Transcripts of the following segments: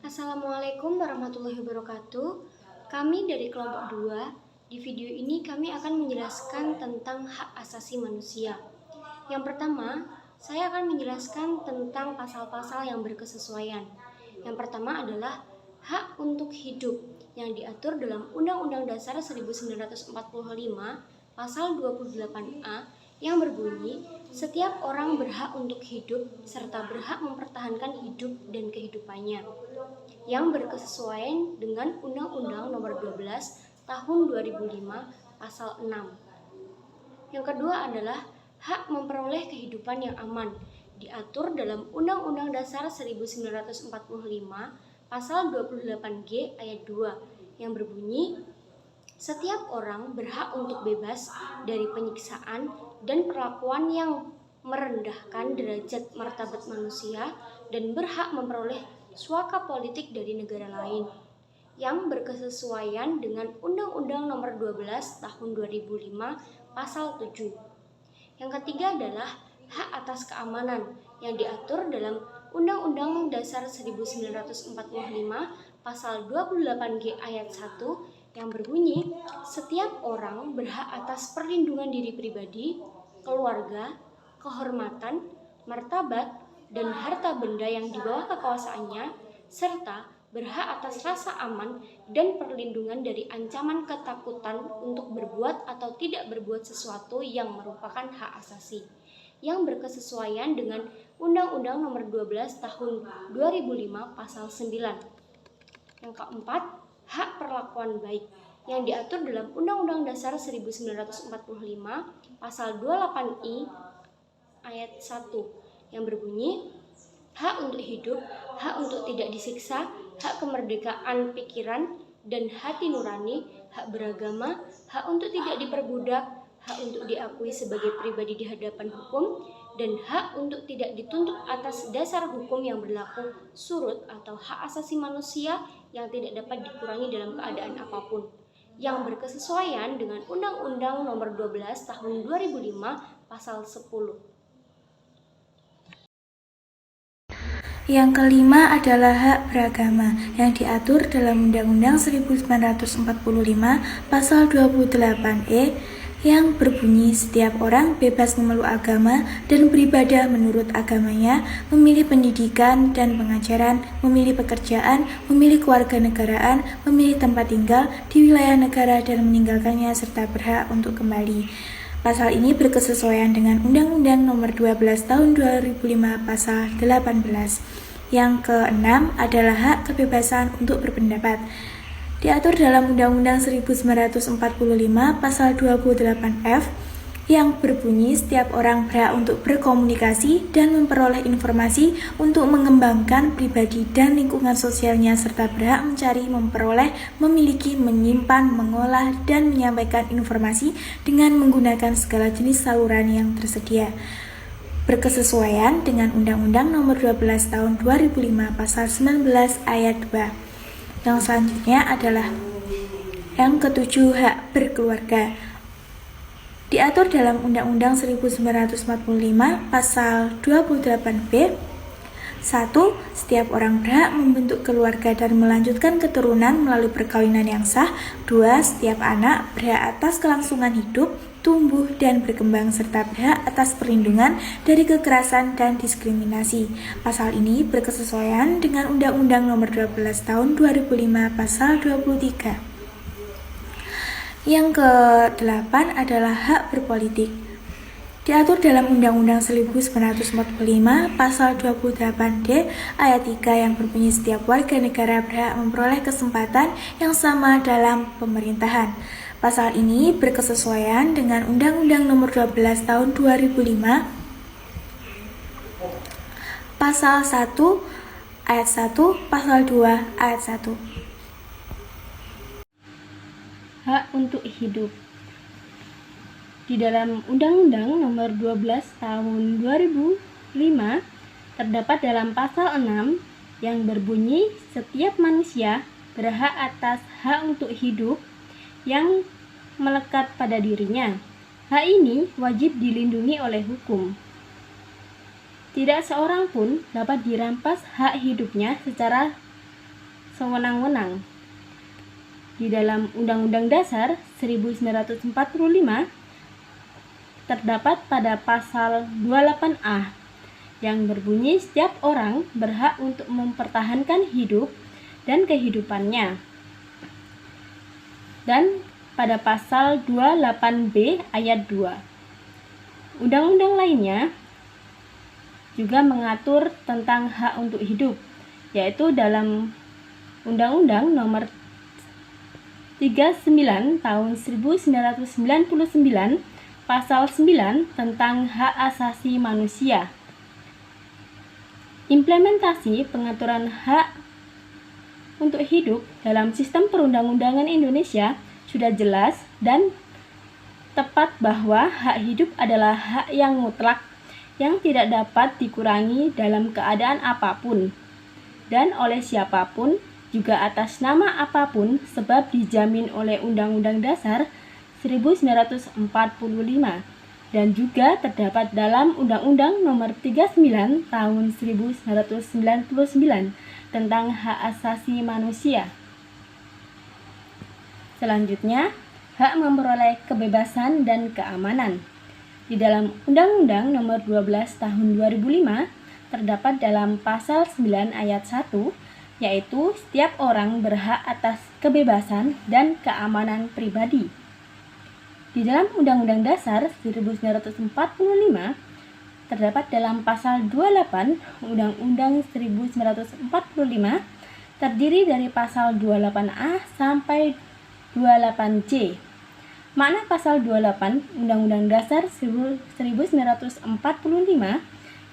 Assalamualaikum warahmatullahi wabarakatuh. Kami dari kelompok 2. Di video ini kami akan menjelaskan tentang hak asasi manusia. Yang pertama, saya akan menjelaskan tentang pasal-pasal yang berkesesuaian. Yang pertama adalah hak untuk hidup yang diatur dalam Undang-Undang Dasar 1945 pasal 28A yang berbunyi, setiap orang berhak untuk hidup serta berhak mempertahankan hidup dan kehidupannya, yang berkesesuaian dengan Undang-Undang Nomor 12 Tahun 2005 Pasal 6. Yang kedua adalah hak memperoleh kehidupan yang aman, diatur dalam Undang-Undang Dasar 1945 Pasal 28G ayat 2 yang berbunyi, setiap orang berhak untuk bebas dari penyiksaan dan perlakuan yang merendahkan derajat martabat manusia dan berhak memperoleh suaka politik dari negara lain, yang berkesesuaian dengan Undang-Undang Nomor 12 Tahun 2005 Pasal 7. Yang ketiga adalah hak atas keamanan yang diatur dalam Undang-Undang Dasar 1945 Pasal 28G ayat 1 yang berbunyi, setiap orang berhak atas perlindungan diri pribadi, keluarga, kehormatan, martabat, dan harta benda yang di bawah kekuasaannya, serta berhak atas rasa aman dan perlindungan dari ancaman ketakutan untuk berbuat atau tidak berbuat sesuatu yang merupakan hak asasi, yang berkesesuaian dengan Undang-Undang Nomor 12 Tahun 2005 Pasal 9. Yang keempat, hak perlakuan baik yang diatur dalam Undang-Undang Dasar 1945 Pasal 28I ayat 1 yang berbunyi, hak untuk hidup, hak untuk tidak disiksa, hak kemerdekaan pikiran dan hati nurani, hak beragama, hak untuk tidak diperbudak, hak untuk diakui sebagai pribadi di hadapan hukum, dan hak untuk tidak dituntut atas dasar hukum yang berlaku surut atau hak asasi manusia yang tidak dapat dikurangi dalam keadaan apapun, yang berkesesuaian dengan Undang-Undang Nomor 12 Tahun 2005 Pasal 10. Yang kelima adalah hak beragama yang diatur dalam Undang-Undang 1945 Pasal 28E yang berbunyi, setiap orang bebas memeluk agama dan beribadah menurut agamanya, memilih pendidikan dan pengajaran, memilih pekerjaan, memilih kewarganegaraan, memilih tempat tinggal di wilayah negara dan meninggalkannya, serta berhak untuk kembali. Pasal ini berkesesuaian dengan Undang-Undang Nomor 12 Tahun 2005 Pasal 18. Yang keenam adalah hak kebebasan untuk berpendapat. Diatur dalam Undang-Undang 1945 Pasal 28F yang berbunyi, setiap orang berhak untuk berkomunikasi dan memperoleh informasi untuk mengembangkan pribadi dan lingkungan sosialnya, serta berhak mencari, memperoleh, memiliki, menyimpan, mengolah, dan menyampaikan informasi dengan menggunakan segala jenis saluran yang tersedia. Berkesesuaian dengan Undang-Undang Nomor 12 Tahun 2005 Pasal 19 Ayat 2. Yang selanjutnya adalah yang ketujuh, hak berkeluarga. Diatur dalam Undang-Undang 1945 Pasal 28B. 1. Setiap orang berhak membentuk keluarga dan melanjutkan keturunan melalui perkawinan yang sah. 2. Setiap anak berhak atas kelangsungan hidup, tumbuh dan berkembang, serta berhak atas perlindungan dari kekerasan dan diskriminasi. Pasal ini berkesesuaian dengan Undang-Undang Nomor 12 Tahun 2005 Pasal 23. Yang ke-8 adalah hak berpolitik. Diatur dalam Undang-Undang 1945 Pasal 28D ayat 3 yang berbunyi, setiap warga negara berhak memperoleh kesempatan yang sama dalam pemerintahan. Pasal ini berkesesuaian dengan Undang-Undang Nomor 12 Tahun 2005 Pasal 1 ayat 1, Pasal 2 ayat 1. Hak untuk hidup. Di dalam Undang-Undang Nomor 12 Tahun 2005 terdapat dalam Pasal 6 yang berbunyi, setiap manusia berhak atas hak untuk hidup yang melekat pada dirinya. Hak ini wajib dilindungi oleh hukum. Tidak seorang pun dapat dirampas hak hidupnya secara sewenang-wenang. Di dalam Undang-Undang Dasar 1945 terdapat pada pasal 28A yang berbunyi setiap orang berhak untuk mempertahankan hidup dan kehidupannya. Dan pada pasal 28B ayat 2. Undang-undang lainnya juga mengatur tentang hak untuk hidup, yaitu dalam Undang-Undang Nomor 39 Tahun 1999 Pasal 9 tentang hak asasi manusia. Implementasi pengaturan hak untuk hidup dalam sistem perundang-undangan Indonesia sudah jelas dan tepat bahwa hak hidup adalah hak yang mutlak yang tidak dapat dikurangi dalam keadaan apapun dan oleh siapapun, juga atas nama apapun, sebab dijamin oleh Undang-Undang Dasar 1945 dan juga terdapat dalam Undang-Undang Nomor 39 Tahun 1999 tentang hak asasi manusia. Selanjutnya, hak memperoleh kebebasan dan keamanan. Di dalam Undang-Undang Nomor 12 Tahun 2005 terdapat dalam pasal 9 ayat 1, yaitu setiap orang berhak atas kebebasan dan keamanan pribadi. Di dalam Undang-Undang Dasar 1945 terdapat dalam pasal 28 Undang-Undang 1945 terdiri dari pasal 28A sampai 28C. Makna pasal 28 Undang-Undang Dasar 1945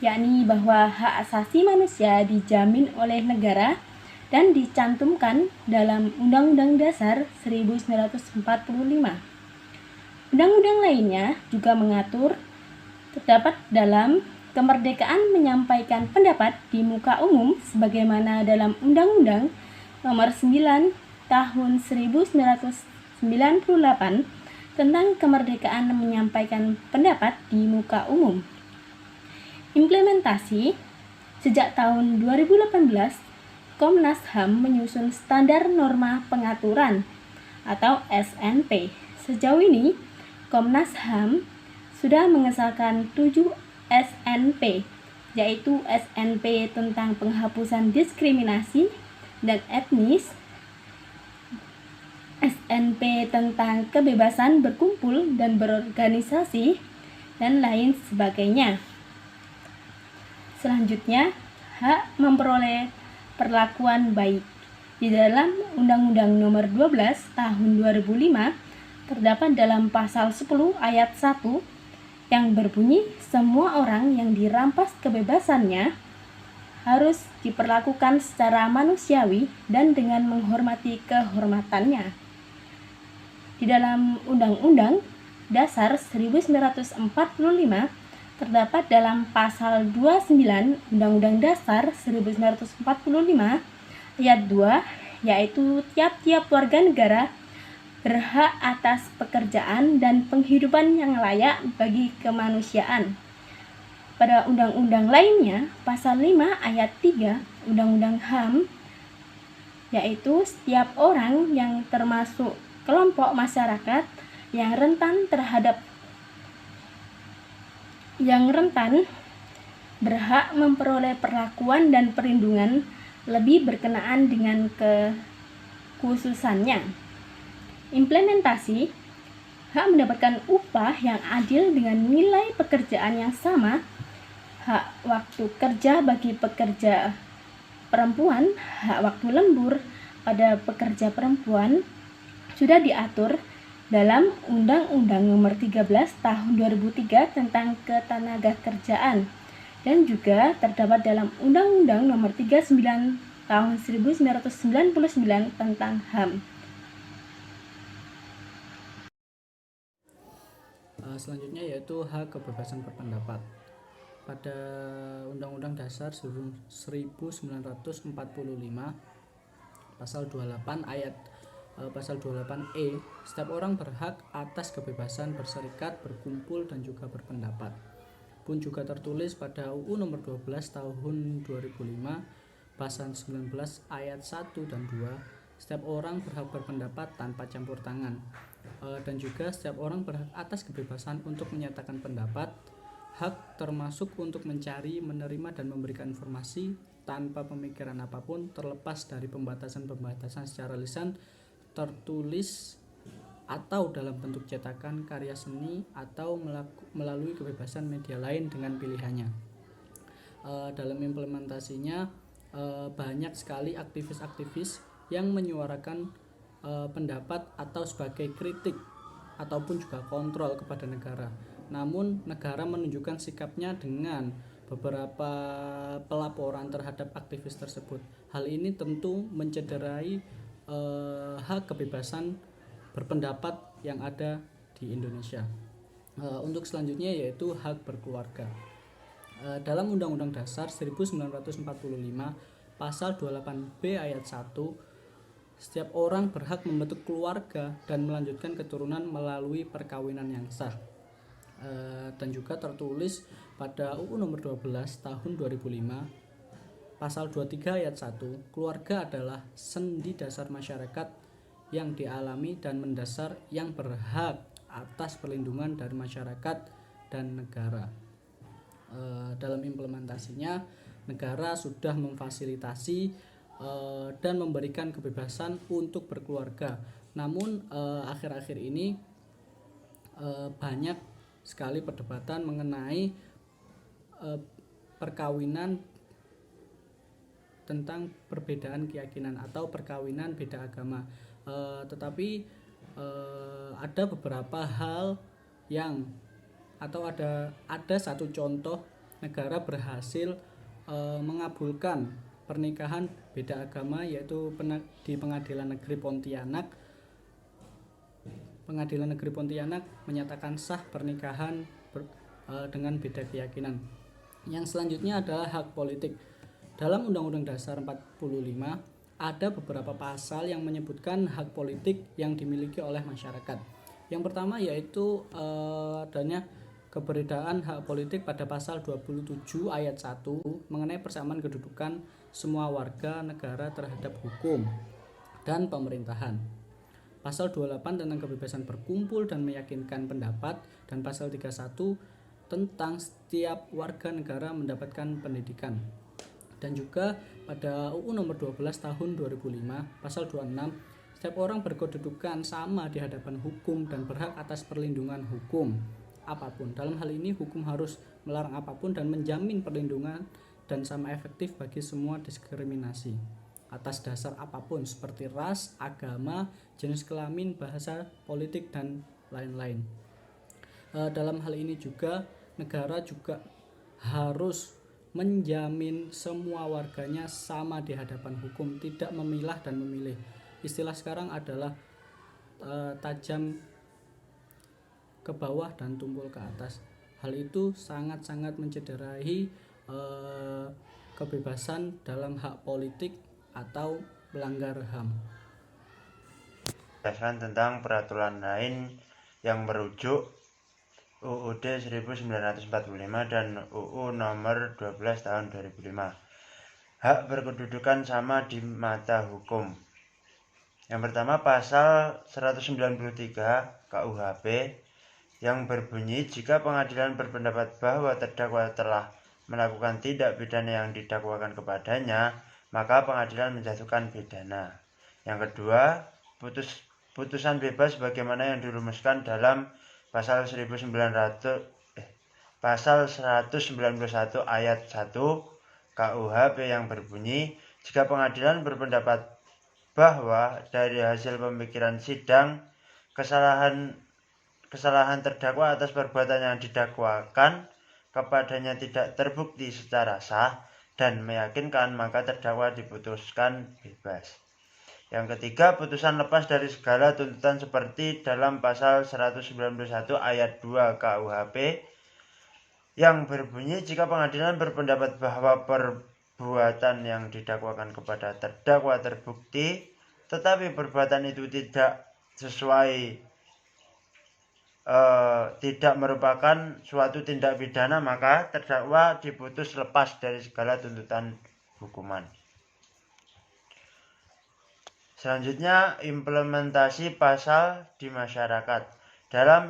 yakni bahwa hak asasi manusia dijamin oleh negara dan dicantumkan dalam Undang-Undang Dasar 1945. Undang-undang lainnya juga mengatur terdapat dalam kemerdekaan menyampaikan pendapat di muka umum sebagaimana dalam Undang-Undang Nomor 9 Tahun 1998 tentang kemerdekaan menyampaikan pendapat di muka umum. Implementasi. Sejak tahun 2018, Komnas HAM menyusun Standar Norma Pengaturan atau SNP. Sejauh ini, Komnas HAM sudah mengesahkan 7 SNP, yaitu SNP tentang penghapusan diskriminasi dan etnis, SNP tentang kebebasan berkumpul dan berorganisasi, dan lain sebagainya. Selanjutnya, hak memperoleh perlakuan baik. Di dalam Undang-Undang Nomor 12 Tahun 2005 terdapat dalam pasal 10 ayat 1 yang berbunyi semua orang yang dirampas kebebasannya harus diperlakukan secara manusiawi dan dengan menghormati kehormatannya. Di dalam Undang-Undang Dasar 1945 terdapat dalam pasal 29 Undang-Undang Dasar 1945 ayat 2, yaitu tiap-tiap warga negara berhak atas pekerjaan dan penghidupan yang layak bagi kemanusiaan. Pada undang-undang lainnya, pasal 5 ayat 3 Undang-Undang HAM, yaitu setiap orang yang termasuk kelompok masyarakat yang rentan berhak memperoleh perlakuan dan perlindungan lebih berkenaan dengan kekhususannya. Implementasi. Hak mendapatkan upah yang adil dengan nilai pekerjaan yang sama, hak waktu kerja bagi pekerja perempuan, hak waktu lembur pada pekerja perempuan sudah diatur dalam Undang-Undang Nomor 13 Tahun 2003 tentang Ketenagakerjaan dan juga terdapat dalam Undang-Undang Nomor 39 Tahun 1999 tentang HAM. Selanjutnya yaitu hak kebebasan berpendapat. Pada Undang-Undang Dasar 1945 Pasal 28E, setiap orang berhak atas kebebasan berserikat, berkumpul, dan juga berpendapat. Pun juga tertulis pada UU Nomor 12 Tahun 2005 Pasal 19 ayat 1 dan 2, setiap orang berhak berpendapat tanpa campur tangan. Dan juga setiap orang berhak atas kebebasan untuk menyatakan pendapat, hak termasuk untuk mencari, menerima, dan memberikan informasi tanpa pemikiran apapun, terlepas dari pembatasan-pembatasan secara lisan, tertulis, atau dalam bentuk cetakan, karya seni, atau melalui kebebasan media lain dengan pilihannya. Dalam implementasinya banyak sekali aktivis-aktivis yang menyuarakan pendapat atau sebagai kritik ataupun juga kontrol kepada negara. Namun negara menunjukkan sikapnya dengan beberapa pelaporan terhadap aktivis tersebut. Hal ini tentu mencederai hak kebebasan berpendapat yang ada di Indonesia. Untuk selanjutnya yaitu hak berkeluarga. Dalam Undang-Undang Dasar 1945 Pasal 28B ayat 1, setiap orang berhak membentuk keluarga dan melanjutkan keturunan melalui perkawinan yang sah. Dan juga tertulis pada UU nomor 12 tahun 2005 Pasal 23 ayat 1, keluarga adalah sendi dasar masyarakat yang dialami dan mendasar yang berhak atas perlindungan dari masyarakat dan negara. Dalam implementasinya, negara sudah memfasilitasi dan memberikan kebebasan untuk berkeluarga. Namun akhir-akhir ini banyak sekali perdebatan mengenai perkawinan tentang perbedaan keyakinan atau perkawinan beda agama. Tetapi ada beberapa hal yang atau ada satu contoh negara berhasil mengabulkan pernikahan beda agama, yaitu di Pengadilan Negeri Pontianak. Pengadilan Negeri Pontianak menyatakan sah pernikahan dengan beda keyakinan. Yang selanjutnya adalah hak politik. Dalam Undang-Undang Dasar 45 ada beberapa pasal yang menyebutkan hak politik yang dimiliki oleh masyarakat. Yang pertama yaitu adanya keberadaan hak politik pada pasal 27 ayat 1 mengenai persamaan kedudukan semua warga negara terhadap hukum dan pemerintahan. Pasal 28 tentang kebebasan berkumpul dan meyakinkan pendapat, dan pasal 31 tentang setiap warga negara mendapatkan pendidikan. Dan juga pada UU nomor 12 tahun 2005 pasal 26, setiap orang berkedudukan sama di hadapan hukum dan berhak atas perlindungan hukum apapun. Dalam hal ini hukum harus melarang apapun dan menjamin perlindungan dan sama efektif bagi semua diskriminasi atas dasar apapun seperti ras, agama, jenis kelamin, bahasa, politik, dan lain-lain. Dalam hal ini juga negara juga harus menjamin semua warganya sama di hadapan hukum, tidak memilah dan memilih. Istilah sekarang adalah tajam ke bawah dan tumpul ke atas. Hal itu sangat-sangat mencederai kebebasan dalam hak politik atau melanggar HAM. Tentang peraturan lain yang merujuk UUD 1945 dan UU nomor 12 tahun 2005. Hak berkedudukan sama di mata hukum. Yang pertama pasal 193 KUHP yang berbunyi jika pengadilan berpendapat bahwa terdakwa telah melakukan tindak pidana yang didakwakan kepadanya, maka pengadilan menjatuhkan pidana. Yang kedua, putusan bebas sebagaimana yang dirumuskan dalam pasal 191 ayat 1 KUHP yang berbunyi jika pengadilan berpendapat bahwa dari hasil pemikiran sidang kesalahan terdakwa atas perbuatan yang didakwakan kepadanya tidak terbukti secara sah dan meyakinkan, maka terdakwa diputuskan bebas. Yang ketiga, putusan lepas dari segala tuntutan seperti dalam pasal 191 ayat 2 KUHP yang berbunyi jika pengadilan berpendapat bahwa perbuatan yang didakwakan kepada terdakwa terbukti, tetapi perbuatan itu tidak tidak merupakan suatu tindak pidana, maka terdakwa diputus lepas dari segala tuntutan hukuman. Selanjutnya, implementasi pasal di masyarakat. Dalam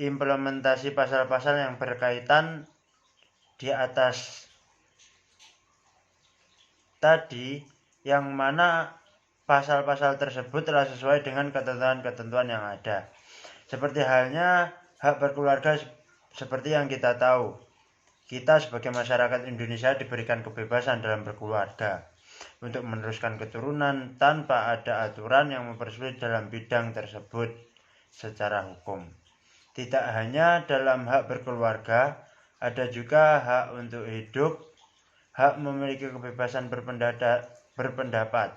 implementasi pasal-pasal yang berkaitan di atas tadi, yang mana pasal-pasal tersebut telah sesuai dengan ketentuan-ketentuan yang ada. Seperti halnya hak berkeluarga, seperti yang kita tahu, kita sebagai masyarakat Indonesia diberikan kebebasan dalam berkeluarga untuk meneruskan keturunan tanpa ada aturan yang mempersulit dalam bidang tersebut secara hukum. Tidak hanya dalam hak berkeluarga, ada juga hak untuk hidup, hak memiliki kebebasan berpendapat.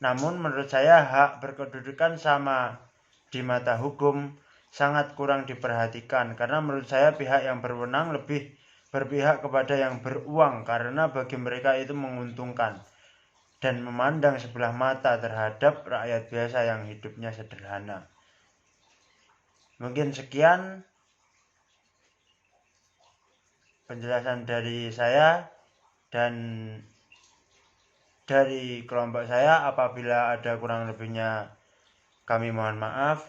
Namun menurut saya hak berkedudukan sama di mata hukum sangat kurang diperhatikan, karena menurut saya pihak yang berwenang lebih berpihak kepada yang beruang, karena bagi mereka itu menguntungkan dan memandang sebelah mata terhadap rakyat biasa yang hidupnya sederhana. Mungkin sekian penjelasan dari saya dan dari kelompok saya. Apabila ada kurang lebihnya kami mohon maaf.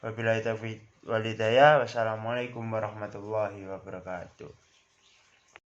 Wabillahi taufiq wal hidayah. Wassalamualaikum warahmatullahi wabarakatuh.